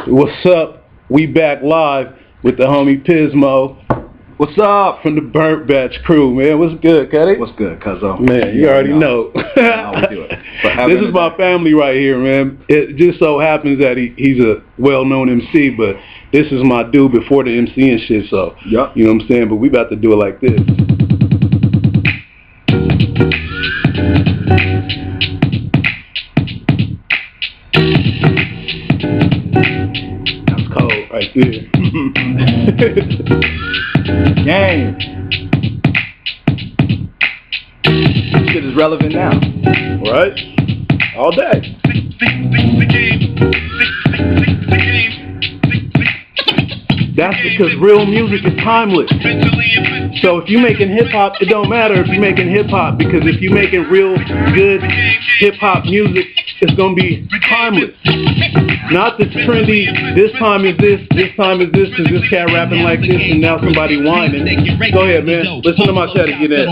What's up? We back live with the homie Pismo. What's up? From the Burnt Batch crew, man. What's good, Cuddy? What's good, cuzzo? Man, you already know. How we do it. This is my family right here, man. It just so happens that he's a well-known MC, but this is my dude before the MC and shit, so, yep. You know what I'm saying? But we about to do it like this. That's cold right there. Game. Shit is relevant now. Right? All day. That's because real music is timeless. So if you're making hip-hop, it don't matter if you're making hip-hop, because if you're making real good hip-hop music, it's going to be timeless. Not this trendy, this time is this time is this, because this cat rapping like this, and now somebody whining. Go ahead, man. Listen to my chat and get in.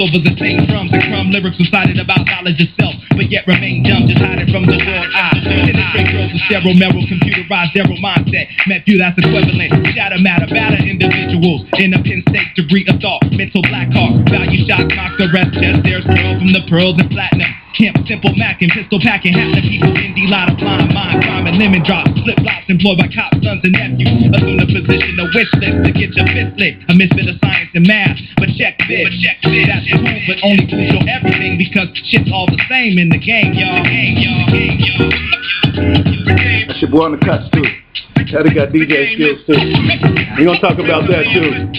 Over the same drums and crumb lyrics recited about knowledge itself, but yet remain dumb, just hiding from the world eye. Penetrate girls with sterile, merrill, computerized, zero mindset. Met you, that's equivalent. Shatter matter, batter individuals in a Penn State degree of thought. Mental black heart, value shots, mock the rest. Just there's girl from the pearls and platinum. Camp simple macking, pistol packing, half the people in the lot of blind mind, crime and lemon drop, flip flops employed by cops, sons and nephews. Assume the position, a wish list to get your fist lit. A misfit of science and math, but check this. That's cool, but only crucial everything, because shit's all the same in the game, y'all. That's your boy on the cuts too. Teddy got DJ skills too. We gonna talk about that too.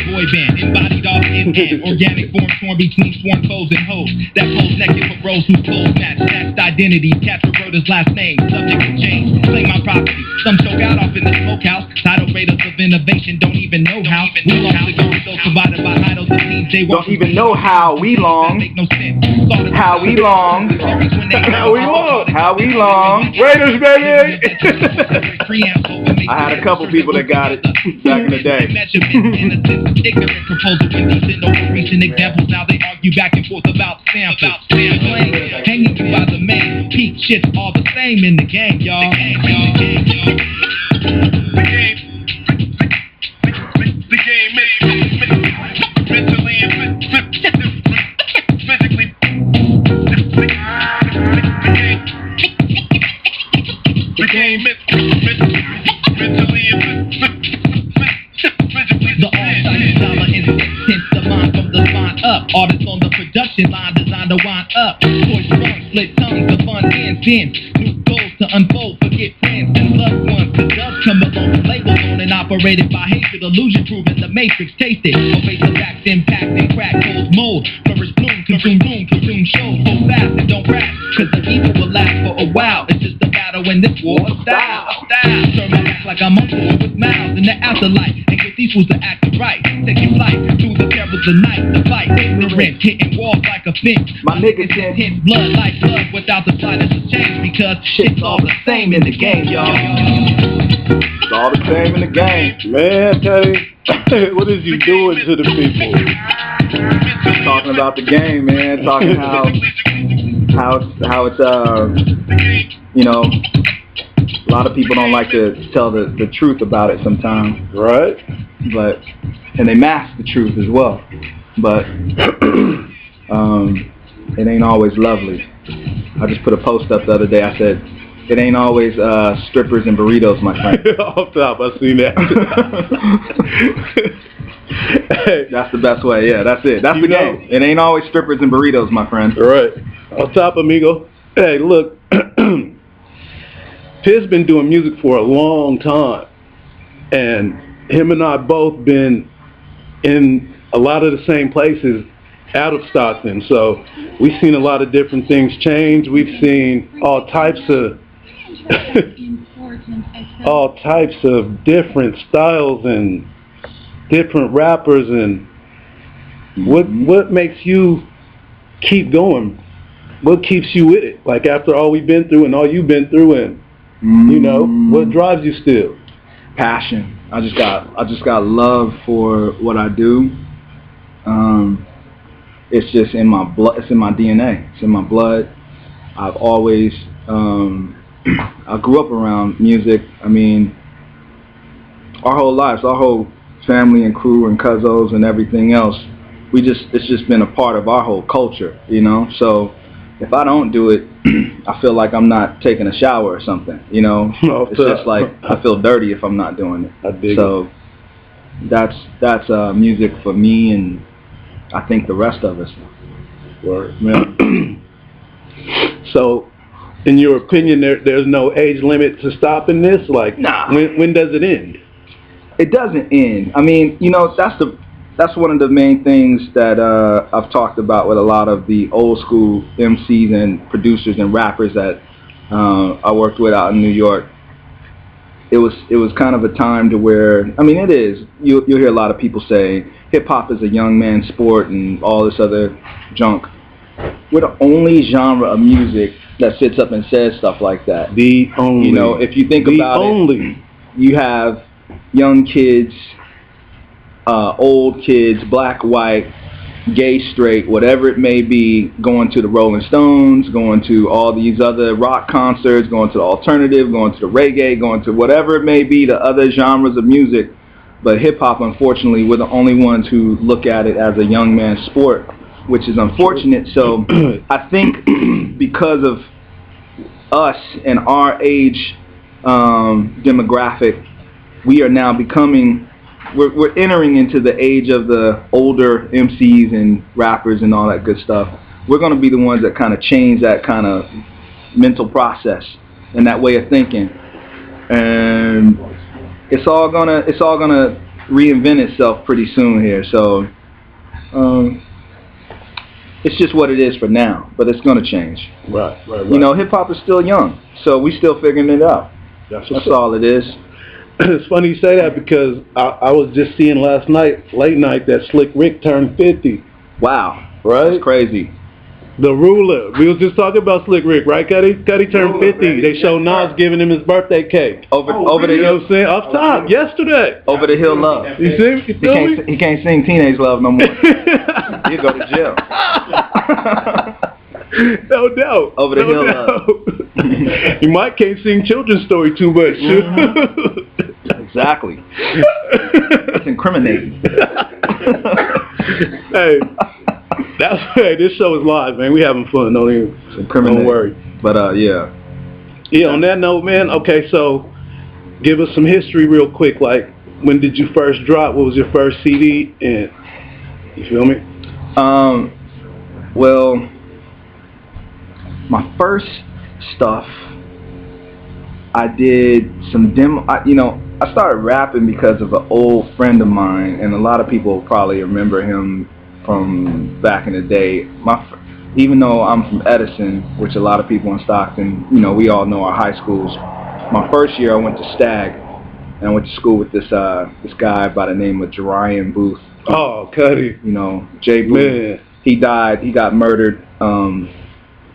Boy band, embodied off in hand, organic form torn between sworn foes and hoes that pose naked for bros whose clothes match, snatched identity, catch Roberta's last name, subject to change, claim my property, some show got off in the smokehouse, title raiders of innovation don't even know how, we lost the ghost, so provided by idols and teams, they don't even know how we long, how we long, Raiders, baby! I had a couple people that got it back in the day. Ignorant proposal when these in over recent examples. Now they argue back and forth about samples. Hanging you by the main peak, shit's all the same in the game, y'all. The game is mentally and physically. The game is mentally and the all-time dollar is intense, the mind from the spine up. Artists on the production line designed to wind up. Voice wrong, split tongues, the fun ends in. New goals to unfold, forget friends and loved ones. The dubs come along, labeled on and operated by hatred. Illusion proven the matrix tasted. Erase the facts, impact and crack cold mold. Flourish, bloom, consume room, consume shows. So fast and don't crash, cause the evil will last for a while. It's just a battle in this war of style. Turn my back like I'm on board with miles in the afterlife. And get these fools to act right. Taking flight through the perils of night. The fight, ignorant, hitting walls like a fence. My niggas hit blood like blood without the slightest of change, because shit's all the same in the game, y'all. It's all the same in the game. Man, Teddy, what is you doing to the people? Talking about the game, man. Talking how it's you know, a lot of people don't like to tell the truth about it sometimes. Right. But and they mask the truth as well. But it ain't always lovely. I just put a post up the other day. I said, it ain't always strippers and burritos, my friend. Off top, I seen that. Hey, that's the best way. Yeah, that's it. That's the game. It ain't always strippers and burritos, my friend. Right. On top, amigo. Hey, look. Piz been doing music for a long time, and him and I both been in a lot of the same places out of Stockton, so we've seen a lot of different things change. We've seen all types of different styles and different rappers. And what makes you keep going? What keeps you with it? Like, after all we've been through and all you've been through, and You know, what drives you still? Passion. I just got love for what I do. It's just in my blood. It's in my DNA. It's in my blood. I've always I grew up around music. I mean, our whole lives, our whole family and crew and cousins and everything else. It's just been a part of our whole culture, you know. So if I don't do it, I feel like I'm not taking a shower or something, you know. It's just like I feel dirty if I'm not doing it. So that's music for me, and I think the rest of us. Word. Yeah. So, in your opinion, there's no age limit to stopping this? Like, nah. When does it end? It doesn't end. I mean, you know, that's one of the main things that I've talked about with a lot of the old school MCs and producers and rappers that I worked with out in New York. It was kind of a time to where, I mean, it is. You'll hear a lot of people say hip hop is a young man's sport and all this other junk. We're the only genre of music that sits up and says stuff like that. The only. You know, if you think about it, you have young kids, old kids, black, white, gay, straight, whatever it may be, going to the Rolling Stones, going to all these other rock concerts, going to the alternative, going to the reggae, going to whatever it may be, the other genres of music. But hip-hop, unfortunately, we're the only ones who look at it as a young man's sport, which is unfortunate. So I think because of us and our age demographic, we are now becoming, we're entering into the age of the older MCs and rappers and all that good stuff. We're going to be the ones that kind of change that kind of mental process and that way of thinking, and it's all gonna reinvent itself pretty soon here. So it's just what it is for now, but it's going to change. Right. You know, hip hop is still young, so we still figuring it out. That's all it is. It's funny you say that because I was just seeing last night, late night, that Slick Rick turned 50. Wow. Right? That's crazy. The ruler. We was just talking about Slick Rick, right, Cuddy? Cuddy turned 50. They showed Nas giving him his birthday cake. Over the hill. You know what I'm saying? Up top, yesterday. Over the hill love. You see? You feel me? He can't sing Teenage Love no more. He'll go to jail. No doubt. Over the hill love. You might can't sing children's story too much. Exactly. It's incriminating. Hey, this show is live, man. We having fun. Don't worry. But yeah. Yeah. On that note, man. Okay, so give us some history real quick. Like, when did you first drop? What was your first CD? And you feel me? Well, my first stuff, I did some demo. I started rapping because of an old friend of mine, and a lot of people probably remember him from back in the day. Even though I'm from Edison, which a lot of people in Stockton, we all know our high schools. My first year, I went to Stagg, and I went to school with this guy by the name of Jerian Booth. Oh, Cuddy. Jay Booth. Man. He died. He got murdered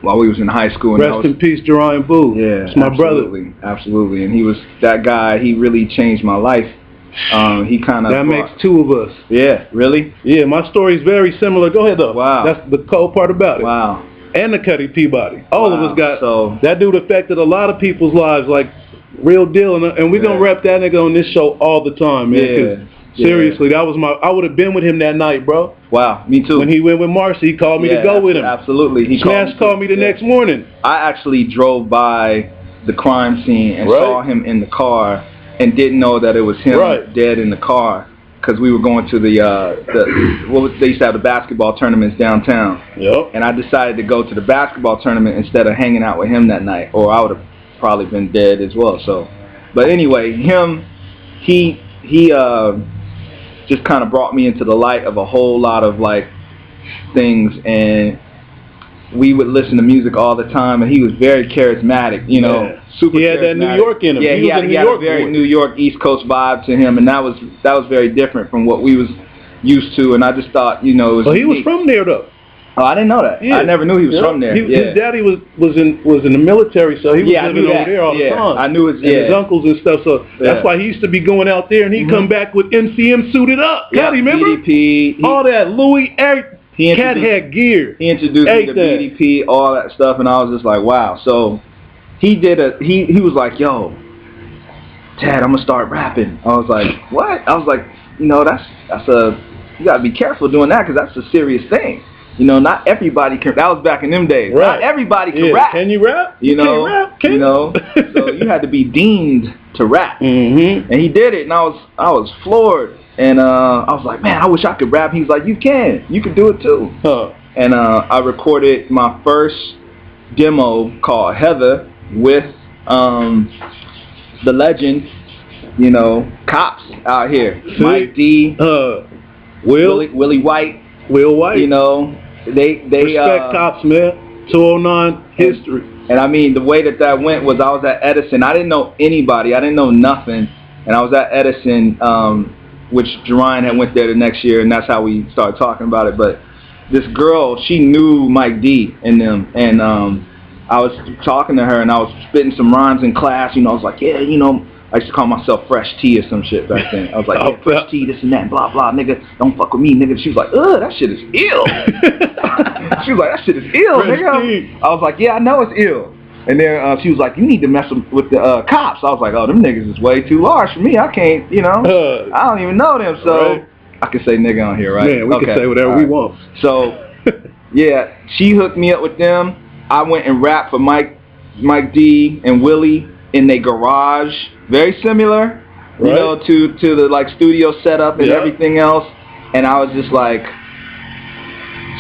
while we was in high school. And Rest in peace, Jerian Booth. Yeah, it's my brother. Absolutely. And he was that guy. He really changed my life. He kind of. That makes two of us. Yeah, really? Yeah, my story is very similar. Go ahead, though. Wow. That's the cool part about it. Wow. And the Cuddy Peabody. All of us got. So that dude affected a lot of people's lives, like real deal. And we're gonna rep that nigga on this show all the time, man. Yeah. Seriously, that was I would have been with him that night, bro. Wow, me too. When he went with Marcy, he called me to go with him. Absolutely. He called me the next morning. I actually drove by the crime scene and saw him in the car and didn't know that it was him dead in the car, because we were going to they used to have the basketball tournaments downtown. Yep. And I decided to go to the basketball tournament instead of hanging out with him that night, or I would have probably been dead as well. So, but anyway, he just kind of brought me into the light of a whole lot of like things, and we would listen to music all the time, and he was very charismatic, super. He had that New York in him. Yeah, he had a very New York East Coast vibe to him, and that was very different from what we was used to, and I just thought, it was he was from there though. Oh, I didn't know that. Yeah. I never knew he was from there. His daddy was in the military, so he was living over there all the time. I knew his uncles and stuff. So that's why he used to be going out there, and he'd come back with MCM suited up. God, remember? BDP. All that Louis. Cat had gear. He introduced me to BDP, all that stuff, and I was just like, wow. So he was like, yo, Tad, I'm gonna start rapping. I was like, what? I was like, you know, that's you gotta be careful doing that because that's a serious thing. You know, not everybody can. That was back in them days. Right. Not everybody can rap. Can you rap? You know, Can you know. So you had to be deemed to rap, and he did it, and I was floored. And I was like, man, I wish I could rap. He's like, you can do it too. And I recorded my first demo called Heather with the legend, you know, Cops out here. See? Mike D, Willie White. Will White. You know, they respect Cops, man. 209 history. And I mean, the way that went was I was at Edison. I didn't know anybody. I didn't know nothing. And I was at Edison, which Jerron had went there the next year, and that's how we started talking about it. But this girl, she knew Mike D and them, and I was talking to her, and I was spitting some rhymes in class. You know, I was like, yeah, you know, I used to call myself Fresh T or some shit back then. I was like, yeah, Fresh T, this and that, blah, blah, nigga, don't fuck with me, nigga. She was like, ugh, that shit is ill. She was like, that shit is ill, nigga. I was like, yeah, I know it's ill. And then she was like, you need to mess with the Cops. I was like, oh, them niggas is way too large for me. I can't, you know, I don't even know them. So I can say nigga on here, right? Yeah, we can say whatever we want. So, yeah, she hooked me up with them. I went and rapped for Mike D and Willie in their garage. Very similar, you know, to the like studio setup and everything else. And I was just like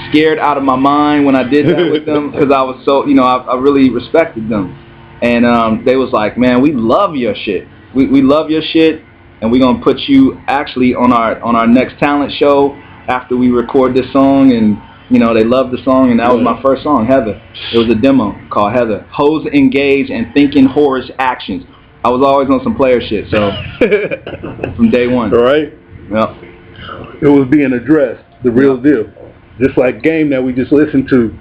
scared out of my mind when I did that with them because I was so, you know, I really respected them. And they was like, man, we love your shit. We love your shit, and we're gonna put you actually on our next talent show after we record this song. And you know, they loved the song, and that was my first song, Heather. It was a demo called Heather. Hoes engage and thinking horror's actions. I was always on some player shit, so from day one. Right? Yeah. It was being addressed, the real deal. Just like Game that we just listened to.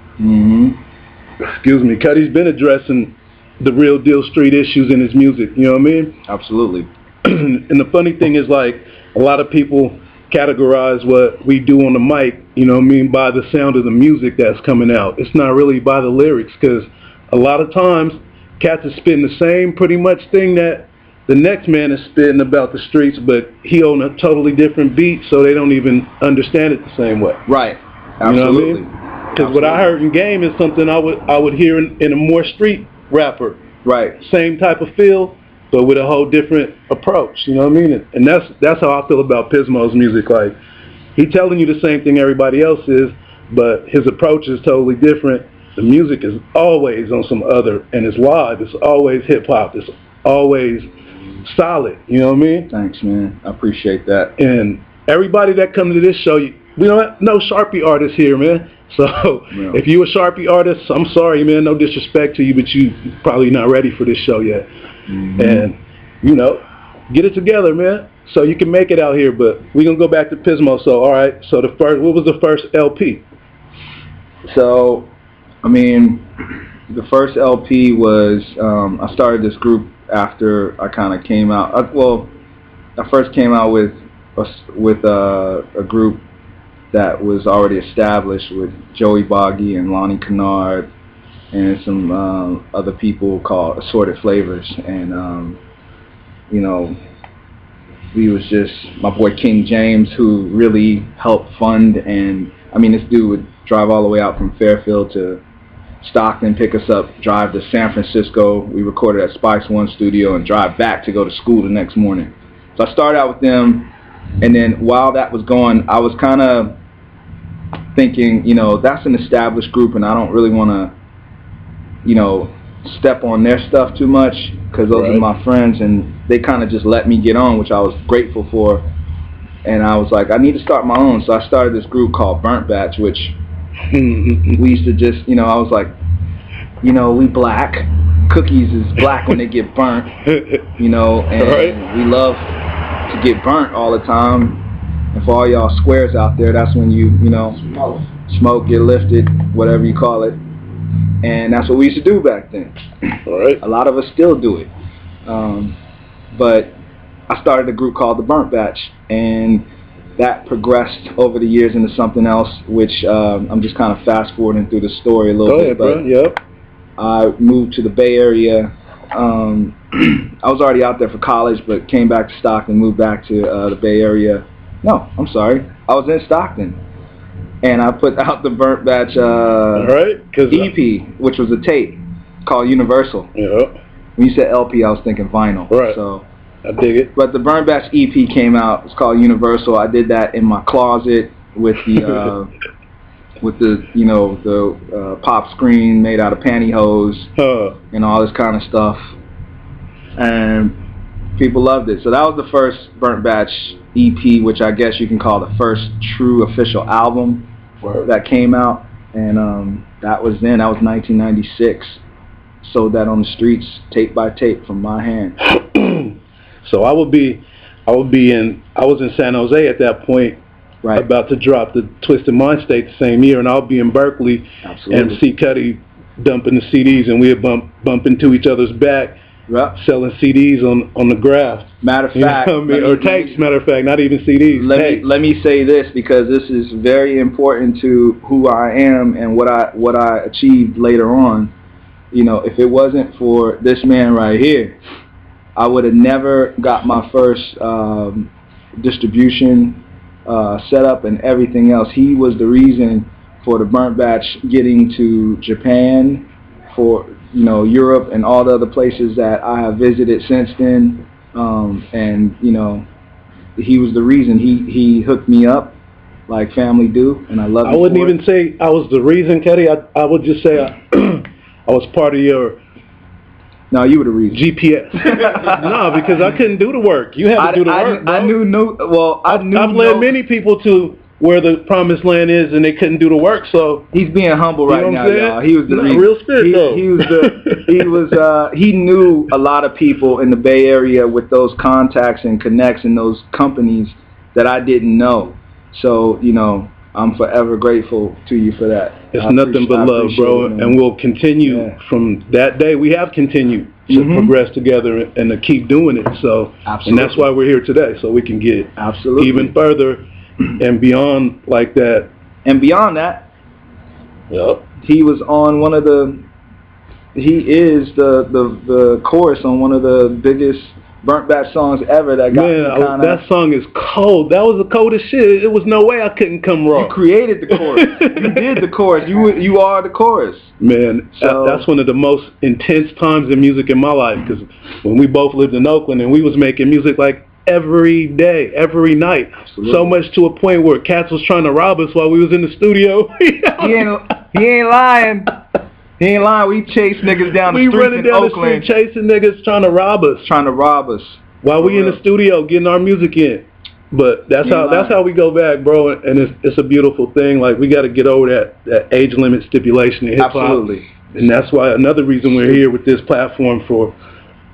Excuse me, Cuddy's been addressing the real deal street issues in his music, you know what I mean? Absolutely. And the funny thing is, like, a lot of people categorize what we do on the mic, you know what I mean, by the sound of the music that's coming out. It's not really by the lyrics, because a lot of times cats are spitting the same pretty much thing that the next man is spitting about the streets, but he on a totally different beat, so they don't even understand it the same way. Right. Absolutely. You know what I mean? Because what I heard in Game is something I would hear in a more street rapper. Right. Same type of feel, but with a whole different approach. You know what I mean? And that's how I feel about Pismo's music. Like, he telling you the same thing everybody else is, but his approach is totally different. The music is always on some other, and it's live. It's always hip hop. It's always solid. You know what I mean? Thanks, man. I appreciate that. And everybody that comes to this show, we don't have no Sharpie artists here, man. So if you a Sharpie artist, I'm sorry, man. No disrespect to you, but you probably not ready for this show yet. And you know, get it together, man, so you can make it out here. But we're gonna go back to Pismo. So all right. So what was the first LP? So, I mean, the first LP was I started this group after I kind of came out. I first came out with a group that was already established with Joey Boggy and Lonnie Kennard and some other people called Assorted Flavors. And, you know, we was just my boy King James, who really helped fund. And, I mean, this dude would drive all the way out from Fairfield to Stockton, pick us up, drive to San Francisco. We recorded at Spice One Studio and drive back to go to school the next morning. So I started out with them. And then while that was going, I was kind of thinking, you know, that's an established group, and I don't really want to, you know, step on their stuff too much, because those are my friends, and they kind of just let me get on, which I was grateful for. And I was like, I need to start my own. So I started this group called Burnt Batch, which we used to just, you know, I was like, you know, we black. Cookies is black when they get burnt, you know, and we love to get burnt all the time. And for all y'all squares out there, that's when you know, smoke, get lifted, whatever you call it. And that's what we used to do back then. All right. A lot of us still do it. But I started a group called The Burnt Batch, and that progressed over the years into something else, which I'm just kind of fast forwarding through the story a little bit. Go ahead, bro. Yep. I moved to the Bay Area. I was already out there for college, but came back to Stockton, moved back to the Bay Area. No, I'm sorry. I was in Stockton. And I put out the Burnt Batch EP, which was a tape called Universal. Yeah. When you said LP, I was thinking vinyl. Right. So I dig it. But the Burnt Batch EP came out. It's called Universal. I did that in my closet with the with the pop screen made out of pantyhose and all this kind of stuff. And people loved it. So that was the first Burnt Batch EP, which I guess you can call the first true official album that came out. And that was 1996. Sold that on the streets, tape by tape, from my hand. So I was in San Jose at that point, right, about to drop the Twisted Mind State the same year, and I'll be in Berkeley. Absolutely. And see Cuddy dumping the CDs, and we'd bump into each other's back, yep, selling CDs on the graph. Matter of fact, or tapes. Matter of fact, not even CDs. Let me say this, because this is very important to who I am and what I achieved later on. You know, if it wasn't for this man right here, I would have never got my first distribution set up and everything else. He was the reason for the Burnt Batch getting to Japan, for Europe and all the other places that I have visited since then. And he was the reason. He hooked me up like family do, and I love it. I wouldn't even say I was the reason, Cuddy. I would just say I was part of your. No, you were the reason. GPS. No, because I couldn't do the work. You had to do the work, bro. I've led many people to where the promised land is, and they couldn't do the work. So he's being humble right now, y'all. He was the real spirit, though. He knew a lot of people in the Bay Area with those contacts and connects and those companies that I didn't know. So I'm forever grateful to you for that. It's nothing but love, bro, and we'll continue from that day. We have continued to progress together and to keep doing it. So, absolutely. And that's why we're here today, so we can get even further and beyond like that. And beyond that, yep, he was on one of the. He is the chorus on one of the biggest Burnt Batch songs ever. That got that song is cold. That was the coldest shit. It was no way I couldn't come wrong. You created the chorus. You did the chorus. You are the chorus. Man, so, that's one of the most intense times in music in my life, because when we both lived in Oakland and we was making music like every day, every night. Absolutely. So much to a point where cats was trying to rob us while we was in the studio. He ain't lying. He ain't lying. We chase niggas down the street in Oakland. We running down the street chasing niggas trying to rob us. While we in the studio getting our music in. But that's how we go back, bro. And it's a beautiful thing. Like, we got to get over that age limit stipulation in hip hop. Absolutely. And that's why another reason we're here with this platform for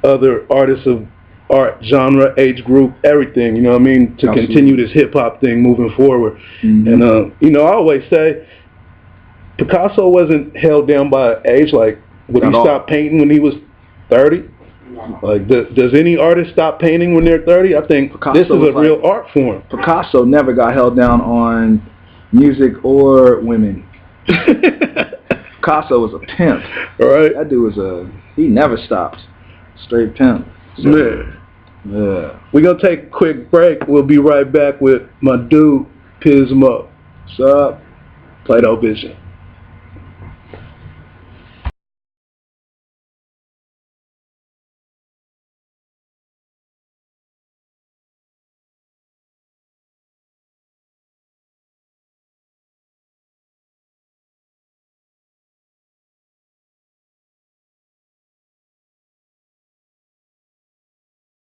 other artists of art, genre, age group, everything. You know what I mean? To continue this hip hop thing moving forward. And I always say, Picasso wasn't held down by age. Like, would he stop painting when he was 30? Like, does any artist stop painting when they're 30? I think Picasso this is a real art form. Picasso never got held down on music or women. Picasso was a pimp. All right. That dude was he never stopped. Straight pimp. So, yeah. We're going to take a quick break. We'll be right back with my dude, Pismo. What's up? Play-Doh Vision.